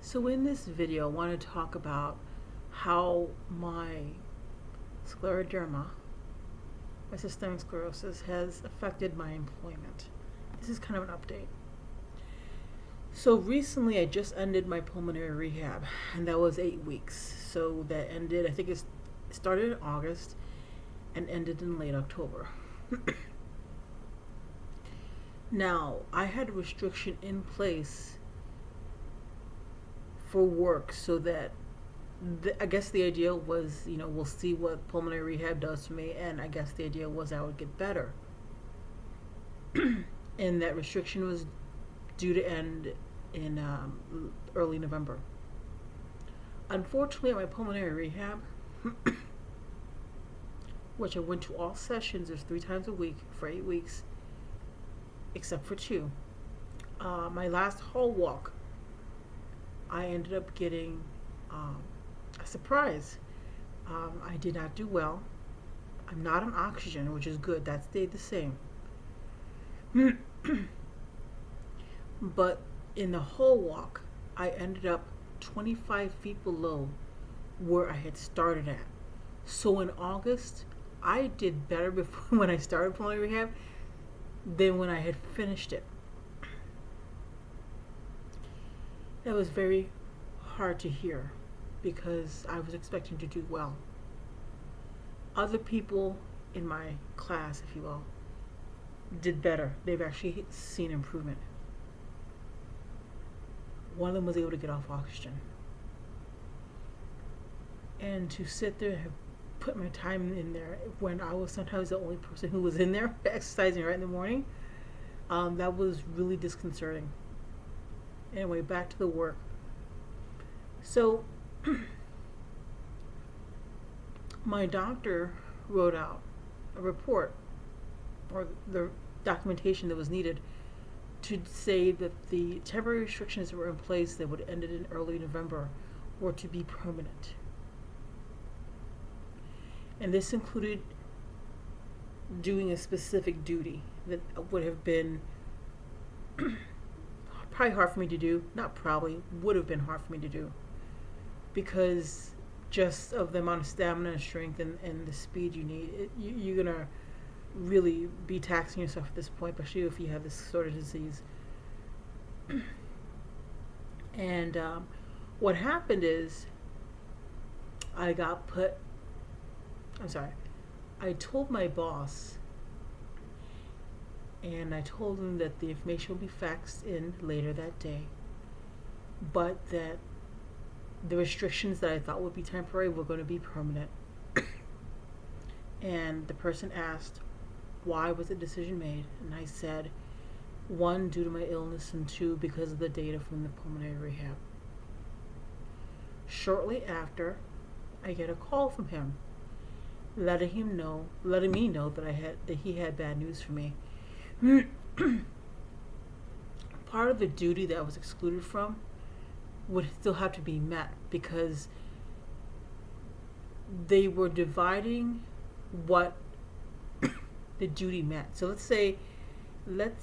So in this video, I want to talk about how my scleroderma, my systemic sclerosis, has affected my employment. This is kind of an update. So recently I just ended my pulmonary rehab, and that was 8 weeks. So that ended, I think it started in August and ended in late October. Now, I had a restriction in place for work so that I guess the idea was, we'll see what pulmonary rehab does for me, and I guess the idea was I would get better. And that restriction was due to end in early November. Unfortunately, at my pulmonary rehab, which I went to all sessions, there's 3 times a week for 8 weeks, except for 2. My last hall walk, I ended up getting a surprise. I did not do well. I'm not on oxygen, which is good. That stayed the same. But in the hall walk, I ended up 25 feet below where I had started at. So in August, I did better before when I started pulmonary rehab than when I had finished it. That was very hard to hear because I was expecting to do well. Other people in my class, if you will, did better. They've actually seen improvement. One of them was able to get off oxygen. And to sit there and have put my time in there when I was sometimes the only person who was in there exercising right in the morning, that was really disconcerting. Anyway, back to the work. So, my doctor wrote out a report, or the documentation that was needed, to say that the temporary restrictions that were in place that would end in early November were to be permanent. And this included doing a specific duty that would have been probably hard for me to do. Not probably, would have been hard for me to do. Because just of the amount of stamina and strength and the speed you need, you're going to really be taxing yourself at this point, especially if you have this sort of disease. And what happened is I told my boss, and I told him that the information will be faxed in later that day, but that the restrictions that I thought would be temporary were going to be permanent. And the person asked, why was the decision made? And I said, 1, due to my illness, and 2, because of the data from the pulmonary rehab. Shortly after, I get a call from him, letting me know that he had bad news for me. Part of the duty that I was excluded from would still have to be met because they were dividing what the duty meant. So let's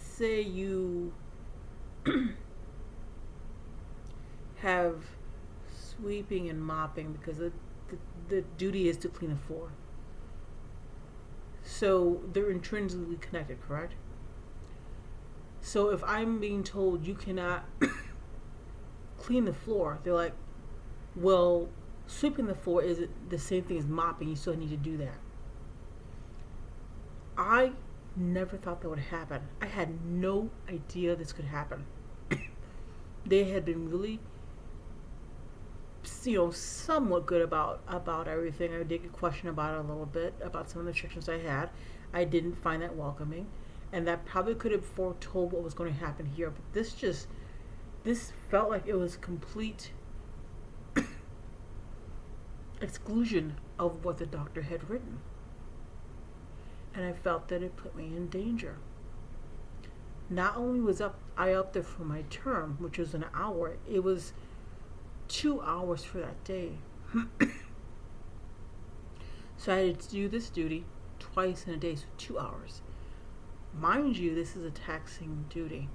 say you have sweeping and mopping because the duty is to clean the floor. So they're intrinsically connected, correct? So if I'm being told you cannot clean the floor, they're like, well, sweeping the floor isn't the same thing as mopping. You still need to do that. I never thought that would happen. I had no idea this could happen. They had been really, somewhat good about everything. I did get questioned about it a little bit, about some of the restrictions I had. I didn't find that welcoming, and that probably could have foretold what was going to happen here. But this felt like it was complete exclusion of what the doctor had written. And I felt that it put me in danger. Not only was I up there for my term, which was an hour, it was 2 hours for that day. So I had to do this duty twice in a day, so 2 hours. Mind you, this is a taxing duty.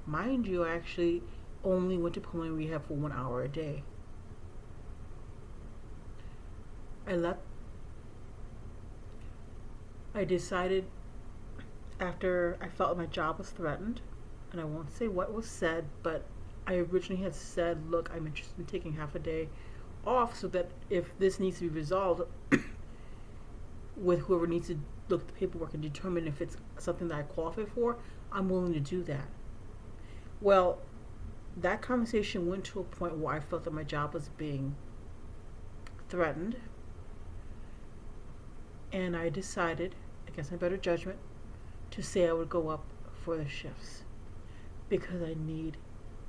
Mind you, I actually only went to pulmonary rehab for 1 hour a day. I I decided after I felt my job was threatened, and I won't say what was said, but I originally had said, look, I'm interested in taking half a day off so that if this needs to be resolved with whoever needs to look at the paperwork and determine if it's something that I qualify for, I'm willing to do that. Well, that conversation went to a point where I felt that my job was being threatened, and I decided, against my better judgment, to say I would go up for the shifts because I need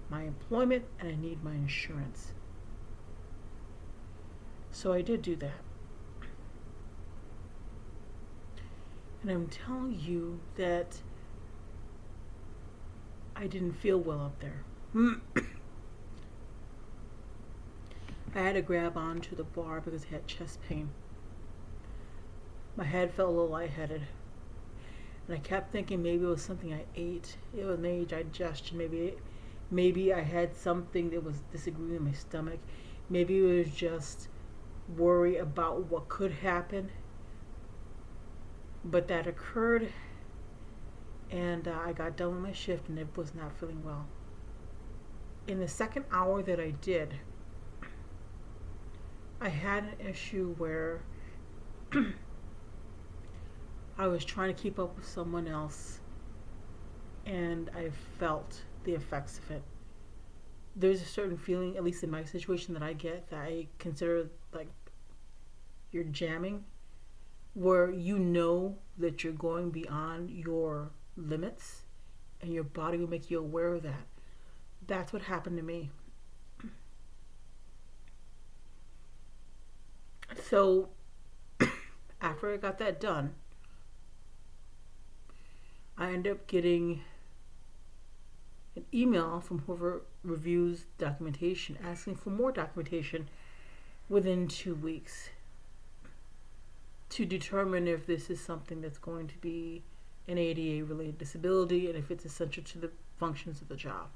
my employment and I need my insurance. So I did do that. And I'm telling you that I didn't feel well up there. I had to grab onto the bar because I had chest pain. My head felt a little lightheaded. And I kept thinking maybe it was something I ate. It was maybe digestion. Maybe I had something that was disagreeing in my stomach. Maybe it was just worry about what could happen. But that occurred, and I got done with my shift and I was not feeling well. In the second hour that I did, I had an issue where I was trying to keep up with someone else, and I felt the effects of it. There's a certain feeling, at least in my situation, that I get that I consider like you're jamming, where you know that you're going beyond your limits and your body will make you aware of that. That's what happened to me. So after I got that done, I ended up getting an email from whoever reviews documentation asking for more documentation within 2 weeks to determine if this is something that's going to be an ADA related disability and if it's essential to the functions of the job.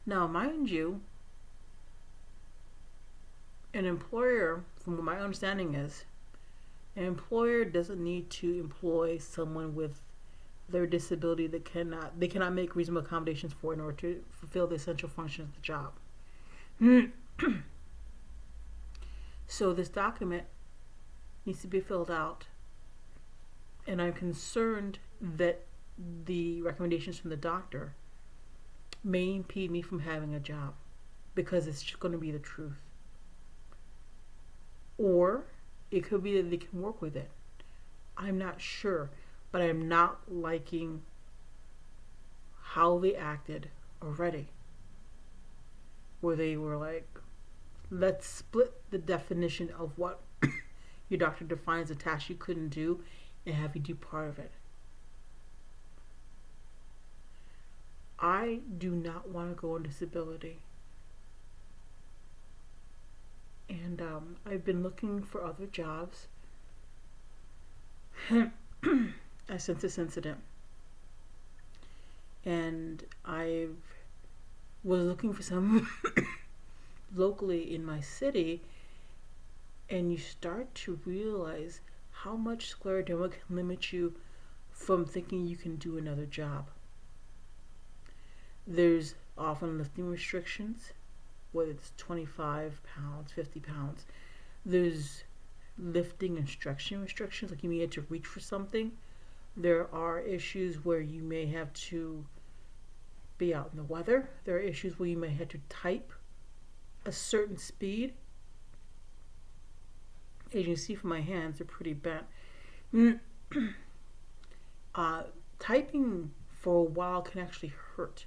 Now, mind you, an employer, from what my understanding is, an employer doesn't need to employ someone with their disability that they cannot make reasonable accommodations for in order to fulfill the essential functions of the job. So this document needs to be filled out, and I'm concerned that the recommendations from the doctor may impede me from having a job because it's just going to be the truth. Or it could be that they can work with it. I'm not sure, but I'm not liking how they acted already. Where they were like, let's split the definition of what your doctor defines a task you couldn't do and have you do part of it. I do not want to go on disability. And I've been looking for other jobs since this incident. And I was looking for some locally in my city, and you start to realize how much scleroderma can limit you from thinking you can do another job. There's often lifting restrictions, whether it's 25 pounds, 50 pounds. There's lifting and stretching restrictions, like you may have to reach for something. There are issues where you may have to be out in the weather. There are issues where you may have to type a certain speed. As you can see from my hands, they're pretty bent. Typing for a while can actually hurt.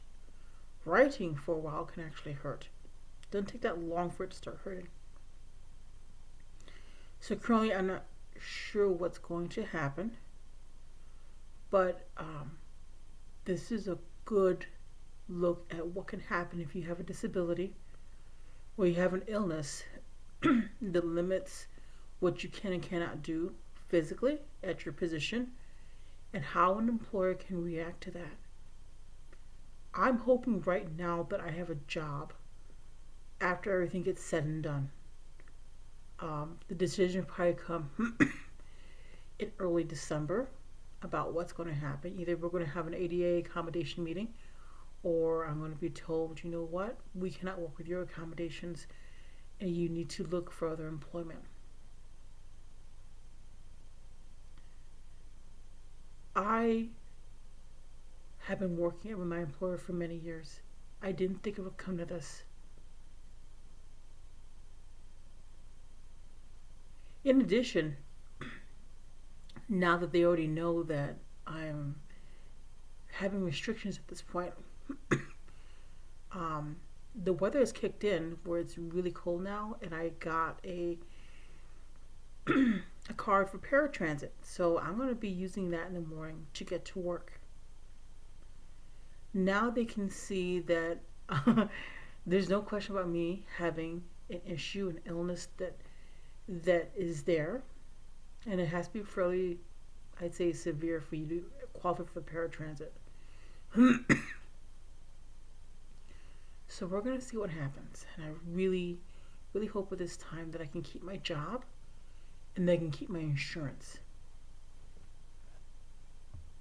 Writing for a while can actually hurt. It doesn't take that long for it to start hurting. So currently I'm not sure what's going to happen, but this is a good look at what can happen if you have a disability or you have an illness that limits what you can and cannot do physically at your position, and how an employer can react to that. I'm hoping right now that I have a job after everything gets said and done. The decision will probably come in early December about what's going to happen. Either we're going to have an ADA accommodation meeting, or I'm going to be told, you know what, we cannot work with your accommodations and you need to look for other employment. I have been working with my employer for many years. I didn't think it would come to this. In addition, now that they already know that I'm having restrictions at this point, um, the weather has kicked in where it's really cold now, and I got a card for paratransit. So I'm going to be using that in the morning to get to work. Now they can see that there's no question about me having an issue, an illness that is there, and it has to be fairly, I'd say, severe for you to qualify for paratransit. So we're gonna see what happens, and I really, really hope with this time that I can keep my job and that I can keep my insurance.